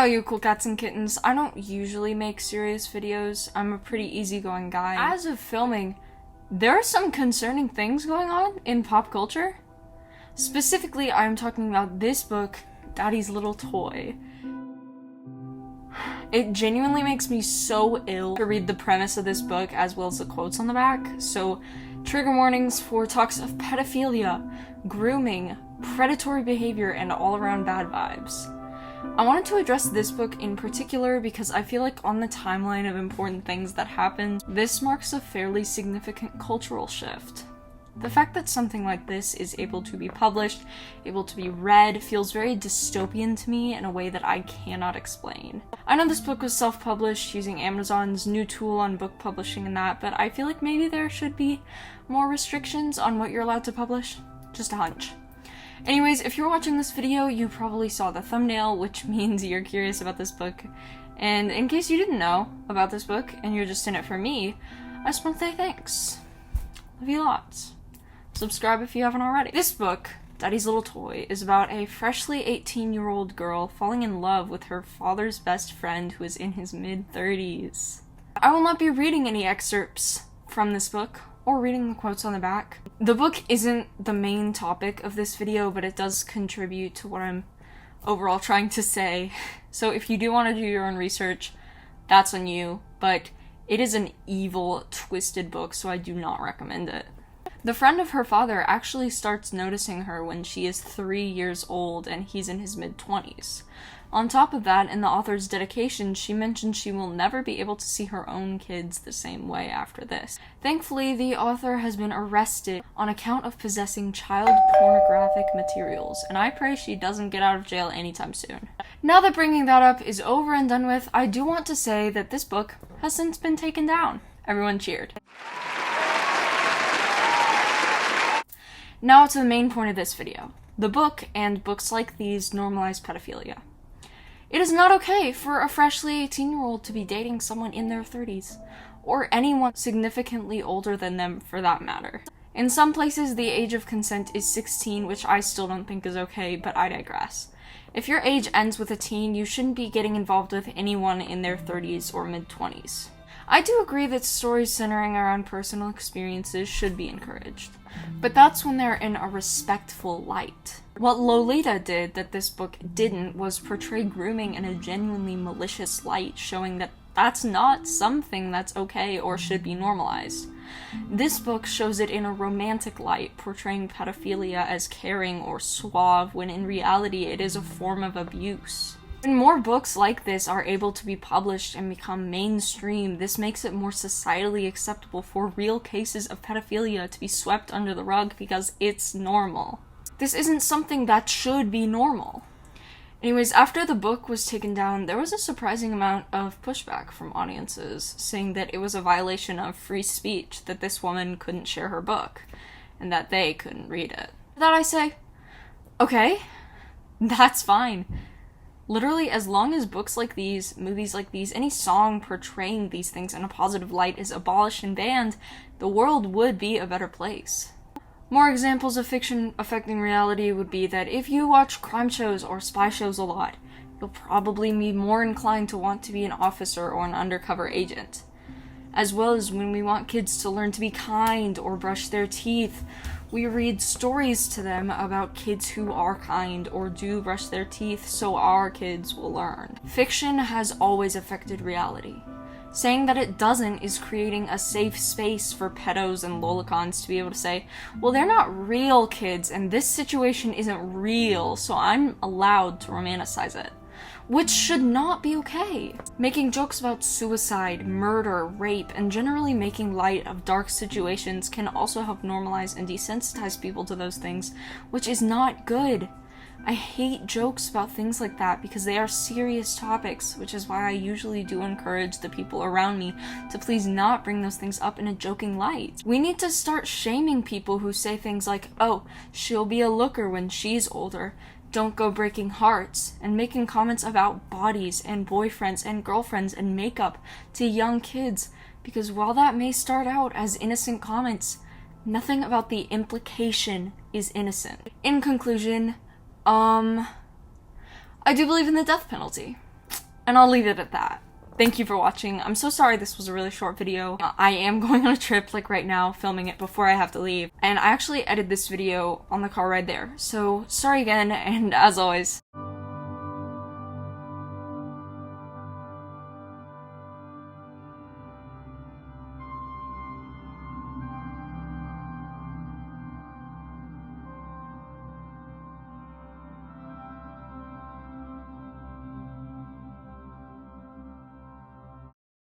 Hey all you cool cats and kittens, I don't usually make serious videos. I'm a pretty easygoing guy. As of filming, there are some concerning things going on in pop culture. Specifically, I'm talking about this book, Daddy's Little Toy. It genuinely makes me so ill to read the premise of this book as well as the quotes on the back, so trigger warnings for talks of pedophilia, grooming, predatory behavior, and all-around bad vibes. I wanted to address this book in particular because I feel like on the timeline of important things that happened, this marks a fairly significant cultural shift. The fact that something like this is able to be published, able to be read, feels very dystopian to me in a way that I cannot explain. I know this book was self-published using Amazon's new tool on book publishing and that, but I feel like maybe there should be more restrictions on what you're allowed to publish. Just a hunch. Anyways, if you're watching this video, you probably saw the thumbnail, which means you're curious about this book. And in case you didn't know about this book, and you're just in it for me, I just want to say thanks. Love you lots. Subscribe if you haven't already. This book, Daddy's Little Toy, is about a freshly 18-year-old girl falling in love with her father's best friend who is in his mid-30s. I will not be reading any excerpts from this book, or reading the quotes on the back. The book isn't the main topic of this video, but it does contribute to what I'm overall trying to say. So if you do want to do your own research, that's on you, but it is an evil, twisted book, so I do not recommend it. The friend of her father actually starts noticing her when she is 3 years old and he's in his mid-20s. On top of that, in the author's dedication, she mentions she will never be able to see her own kids the same way after this. Thankfully, the author has been arrested on account of possessing child pornographic materials, and I pray she doesn't get out of jail anytime soon. Now that bringing that up is over and done with, I do want to say that this book has since been taken down. Everyone cheered. Now to the main point of this video. The book and books like these normalize pedophilia. It is not okay for a freshly 18-year-old to be dating someone in their 30s, or anyone significantly older than them for that matter. In some places, the age of consent is 16, which I still don't think is okay, but I digress. If your age ends with a teen, you shouldn't be getting involved with anyone in their 30s or mid-20s. I do agree that stories centering around personal experiences should be encouraged, but that's when they're in a respectful light. What Lolita did that this book didn't was portray grooming in a genuinely malicious light, showing that that's not something that's okay or should be normalized. This book shows it in a romantic light, portraying pedophilia as caring or suave, when in reality it is a form of abuse. When more books like this are able to be published and become mainstream, this makes it more societally acceptable for real cases of pedophilia to be swept under the rug because it's normal. This isn't something that should be normal. Anyways, after the book was taken down, there was a surprising amount of pushback from audiences, saying that it was a violation of free speech that this woman couldn't share her book, and that they couldn't read it. To that I say, okay, that's fine. Literally, as long as books like these, movies like these, any song portraying these things in a positive light is abolished and banned, the world would be a better place. More examples of fiction affecting reality would be that if you watch crime shows or spy shows a lot, you'll probably be more inclined to want to be an officer or an undercover agent. As well as when we want kids to learn to be kind or brush their teeth, we read stories to them about kids who are kind or do brush their teeth so our kids will learn. Fiction has always affected reality. Saying that it doesn't is creating a safe space for pedos and lolicons to be able to say, well, they're not real kids and this situation isn't real, so I'm allowed to romanticize it. Which should not be okay. Making jokes about suicide, murder, rape, and generally making light of dark situations can also help normalize and desensitize people to those things, which is not good. I hate jokes about things like that because they are serious topics, which is why I usually do encourage the people around me to please not bring those things up in a joking light. We need to start shaming people who say things like, oh, she'll be a looker when she's older. Don't go breaking hearts, and making comments about bodies and boyfriends and girlfriends and makeup to young kids, because while that may start out as innocent comments, nothing about the implication is innocent. In conclusion, I do believe in the death penalty. And I'll leave it at that. Thank you for watching. I'm so sorry this was a really short video. I am going on a trip like right now, filming it before I have to leave. And I actually edited this video on the car ride there. So sorry again, and as always,